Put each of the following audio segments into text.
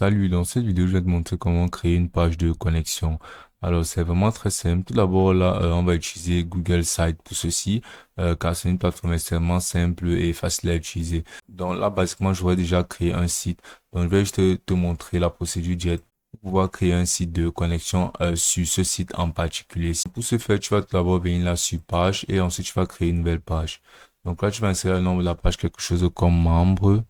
Salut, dans cette vidéo, je vais te montrer comment créer une page de connexion. Alors, c'est vraiment très simple. Tout d'abord, là, on va utiliser Google Site pour ceci, car c'est une plateforme extrêmement simple et facile à utiliser. Donc là, basiquement, j'aurais déjà créé un site. Donc, je vais juste te montrer la procédure directe pour pouvoir créer un site de connexion sur ce site en particulier. Pour ce faire, tu vas tout d'abord venir là sur page et ensuite, tu vas créer une nouvelle page. Donc là, tu vas insérer le nom de la page, quelque chose comme membre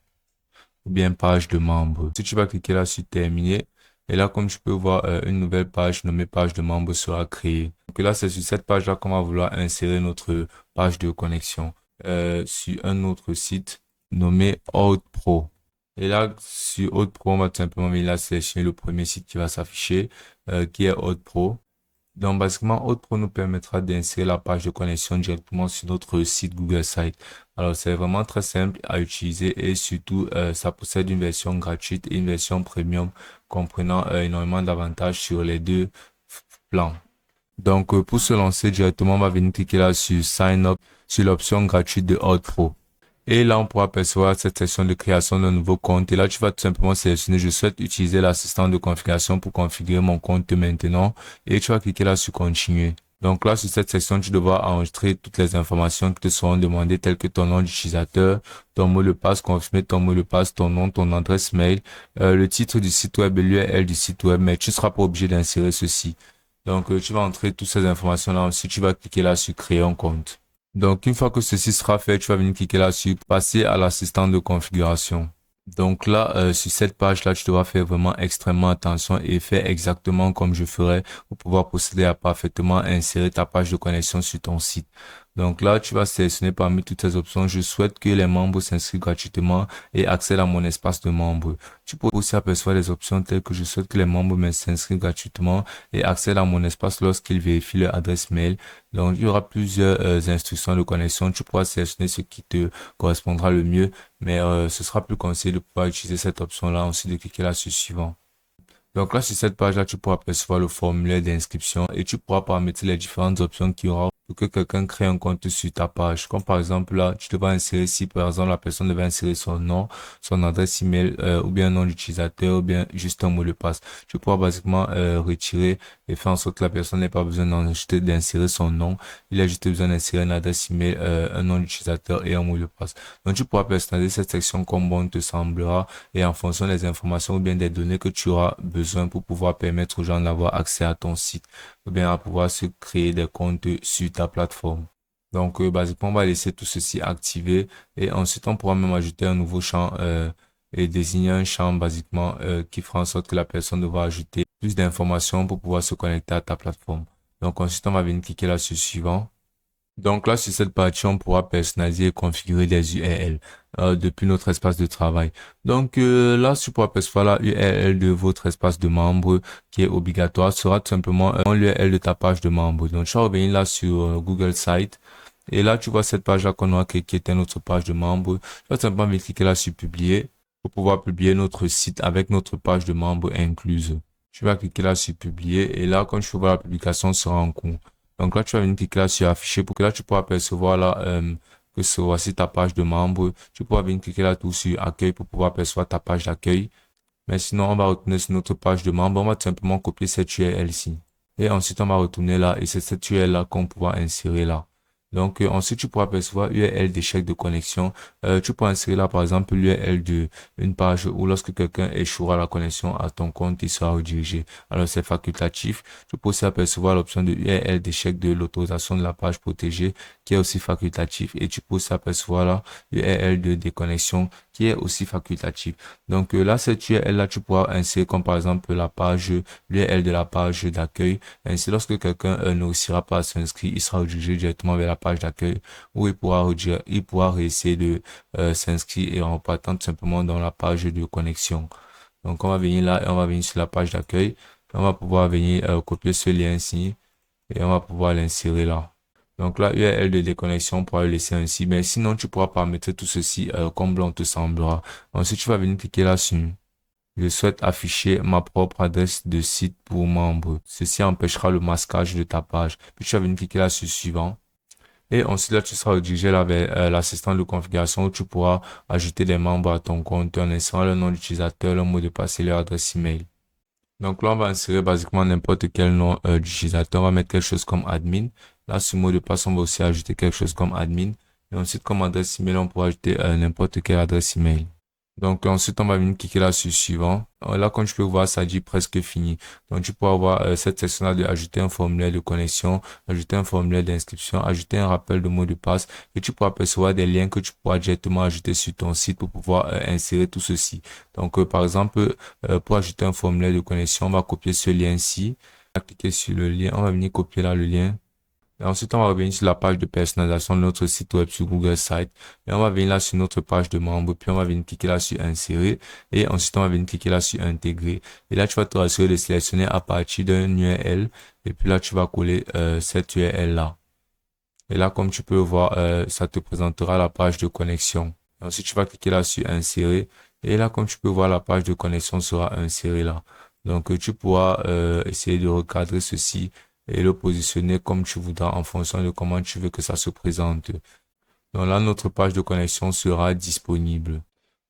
ou bien page de membre. Si tu vas cliquer là sur terminer, et là, comme tu peux voir, une nouvelle page nommée page de membre sera créée. Donc là, c'est sur cette page-là qu'on va vouloir insérer notre page de connexion sur un autre site nommé Pro. Et là, sur Pro, on va tout simplement venir là sélectionner le premier site qui va s'afficher, qui est Pro. Donc, basiquement, Pro nous permettra d'insérer la page de connexion directement sur notre site Google Site. Alors, c'est vraiment très simple à utiliser et surtout, ça possède une version gratuite et une version premium comprenant énormément d'avantages sur les deux plans. Donc, pour se lancer directement, on va venir cliquer là sur Sign Up sur l'option gratuite de Pro. Et là, on pourra apercevoir cette section de création d'un nouveau compte. Et là, tu vas tout simplement sélectionner, je souhaite utiliser l'assistant de configuration pour configurer mon compte maintenant. Et tu vas cliquer là sur continuer. Donc là, sur cette section, tu devras enregistrer toutes les informations qui te seront demandées, telles que ton nom d'utilisateur, ton mot de passe, confirmer ton mot de passe, ton nom, ton adresse mail, le titre du site web et l'URL du site web, mais tu ne seras pas obligé d'insérer ceci. Donc, tu vas entrer toutes ces informations-là. Ensuite, tu vas cliquer là sur créer un compte. Donc, une fois que ceci sera fait, tu vas venir cliquer là-dessus, passer à l'assistant de configuration. Donc là, sur cette page-là, tu devras faire vraiment extrêmement attention et faire exactement comme je ferais pour pouvoir procéder à parfaitement insérer ta page de connexion sur ton site. Donc là, tu vas sélectionner parmi toutes ces options, je souhaite que les membres s'inscrivent gratuitement et accèdent à mon espace de membres. Tu peux aussi apercevoir les options telles que je souhaite que les membres s'inscrivent gratuitement et accèdent à mon espace lorsqu'ils vérifient leur adresse mail. Donc, il y aura plusieurs instructions de connexion. Tu pourras sélectionner ce qui te correspondra le mieux, mais ce sera plus conseillé de pouvoir utiliser cette option-là, ensuite de cliquer là sur suivant. Donc là, sur cette page-là, tu pourras apercevoir le formulaire d'inscription et tu pourras paramétrer les différentes options qu'il y aura pour que quelqu'un crée un compte sur ta page. Comme par exemple là, tu devras insérer si par exemple la personne devait insérer son nom, son adresse email ou bien un nom d'utilisateur ou bien juste un mot de passe. Tu pourras basiquement retirer et faire en sorte que la personne n'ait pas besoin d'insérer son nom. Il a juste besoin d'insérer une adresse email, un nom d'utilisateur et un mot de passe. Donc tu pourras personnaliser cette section comme bon te semblera et en fonction des informations ou bien des données que tu auras besoin pour pouvoir permettre aux gens d'avoir accès à ton site ou bien à pouvoir se créer des comptes sur ta plateforme. Donc, basiquement, on va laisser tout ceci activé et ensuite, on pourra même ajouter un nouveau champ et désigner un champ basiquement qui fera en sorte que la personne devra ajouter plus d'informations pour pouvoir se connecter à ta plateforme. Donc, ensuite, on va venir cliquer là sur suivant. Donc là, sur cette partie, on pourra personnaliser et configurer des URL depuis notre espace de travail. Donc là, si tu pourras percevoir la URL de votre espace de membre qui est obligatoire, sera tout simplement l'URL de ta page de membre. Donc tu vas revenir là sur Google Site. Et là, tu vois cette page-là qu'on a créée qui était notre page de membre. Tu vas simplement venir cliquer là sur publier pour pouvoir publier notre site avec notre page de membre incluse. Tu vas cliquer là sur publier et là, quand tu vas voir la publication sera en cours. Donc là, tu vas venir cliquer là sur afficher pour que là, tu pourras apercevoir là que voici ta page de membre. Tu pourras venir cliquer là tout sur accueil pour pouvoir apercevoir ta page d'accueil. Mais sinon, on va retourner sur notre page de membre. On va tout simplement copier cette URL-ci. Et ensuite, on va retourner là et c'est cette URL-là qu'on pourra insérer là. Donc, ensuite, tu pourras apercevoir URL d'échec de connexion. Tu pourras insérer là, par exemple, l'URL de une page où lorsque quelqu'un échouera la connexion à ton compte, il sera redirigé. Alors, c'est facultatif. Tu peux aussi apercevoir l'option de URL d'échec de l'autorisation de la page protégée qui est aussi facultatif. Et tu peux aussi apercevoir là l'URL de déconnexion qui est aussi facultatif. Donc, là, cette URL-là, tu pourras insérer comme par exemple la page, l'URL de la page d'accueil. Ainsi, lorsque quelqu'un ne réussira pas à s'inscrire, il sera redirigé directement vers la page d'accueil où il pourra essayer de s'inscrire et en partant tout simplement dans la page de connexion. Donc on va venir là et on va venir sur la page d'accueil. On va pouvoir venir copier ce lien ici et on va pouvoir l'insérer là. Donc là, URL de déconnexion, on pourra le laisser ainsi. Mais sinon, tu pourras paramétrer tout ceci comme bon te semblera. Ensuite, tu vas venir cliquer là-dessus. Je souhaite afficher ma propre adresse de site pour membres. Ceci empêchera le masquage de ta page. Puis tu vas venir cliquer là sur suivant. Et ensuite, là, tu seras redirigé vers l'assistant de configuration où tu pourras ajouter des membres à ton compte en insérant le nom d'utilisateur, le mot de passe et leur adresse email. Donc là, on va insérer basiquement n'importe quel nom d'utilisateur. On va mettre quelque chose comme admin. Là, sur le mot de passe, on va aussi ajouter quelque chose comme admin. Et ensuite, comme adresse email, on pourra ajouter n'importe quelle adresse email. Donc ensuite, on va venir cliquer là sur suivant. Là, comme tu peux voir, ça dit presque fini. Donc tu peux avoir cette section-là de ajouter un formulaire de connexion, ajouter un formulaire d'inscription, ajouter un rappel de mot de passe et tu pourras apercevoir des liens que tu pourras directement ajouter sur ton site pour pouvoir insérer tout ceci. Donc par exemple, pour ajouter un formulaire de connexion, on va copier ce lien-ci. On va cliquer sur le lien, on va venir copier là le lien. Et ensuite, on va revenir sur la page de personnalisation de notre site web sur Google Sites. Et on va venir là sur notre page de membres. Puis on va venir cliquer là sur insérer. Et ensuite, on va venir cliquer là sur intégrer. Et là, tu vas te rassurer de sélectionner à partir d'un URL. Et puis là, tu vas coller cette URL là. Et là, comme tu peux voir, ça te présentera la page de connexion. Et ensuite, tu vas cliquer là sur insérer. Et là, comme tu peux voir, la page de connexion sera insérée là. Donc, tu pourras essayer de recadrer ceci et le positionner comme tu voudras en fonction de comment tu veux que ça se présente. Donc là, notre page de connexion sera disponible.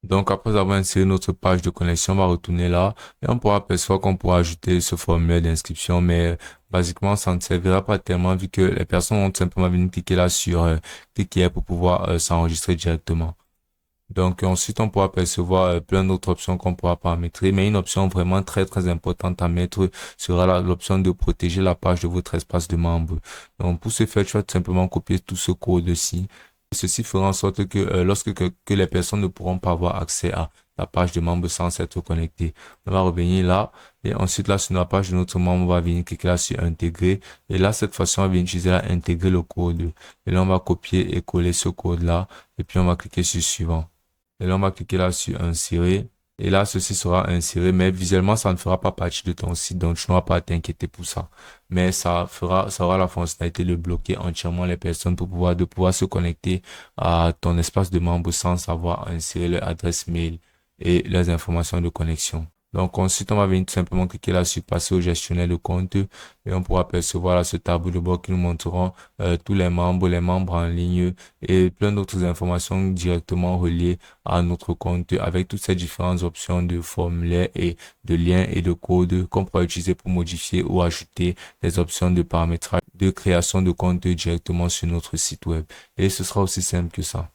Donc après avoir inséré notre page de connexion, on va retourner là et on pourra apercevoir qu'on pourra ajouter ce formulaire d'inscription, mais basiquement, ça ne servira pas tellement vu que les personnes vont simplement venir cliquer là sur cliquer pour pouvoir s'enregistrer directement. Donc ensuite, on pourra percevoir plein d'autres options qu'on pourra paramétrer, mais une option vraiment très importante à mettre sera l'option de protéger la page de votre espace de membre. Donc pour ce faire, tu vas tout simplement copier tout ce code-ci. Ceci fera en sorte que que les personnes ne pourront pas avoir accès à la page de membre sans s'être connectés. On va revenir là et ensuite là sur la page de notre membre, on va venir cliquer là sur intégrer et là cette fois-ci on va venir utiliser là intégrer le code et là on va copier et coller ce code là et puis on va cliquer sur suivant. Et là, on va cliquer là sur insérer. Et là, ceci sera inséré, mais visuellement, ça ne fera pas partie de ton site, donc tu n'auras pas à t'inquiéter pour ça. Mais ça aura la fonctionnalité de bloquer entièrement les personnes pour de pouvoir se connecter à ton espace de membre sans savoir insérer leur adresse mail et leurs informations de connexion. Donc ensuite, on va venir tout simplement cliquer là sur passer au gestionnaire de compte et on pourra percevoir là ce tableau de bord qui nous montrera tous les membres en ligne et plein d'autres informations directement reliées à notre compte avec toutes ces différentes options de formulaire et de liens et de codes qu'on pourra utiliser pour modifier ou ajouter les options de paramétrage de création de compte directement sur notre site web. Et ce sera aussi simple que ça.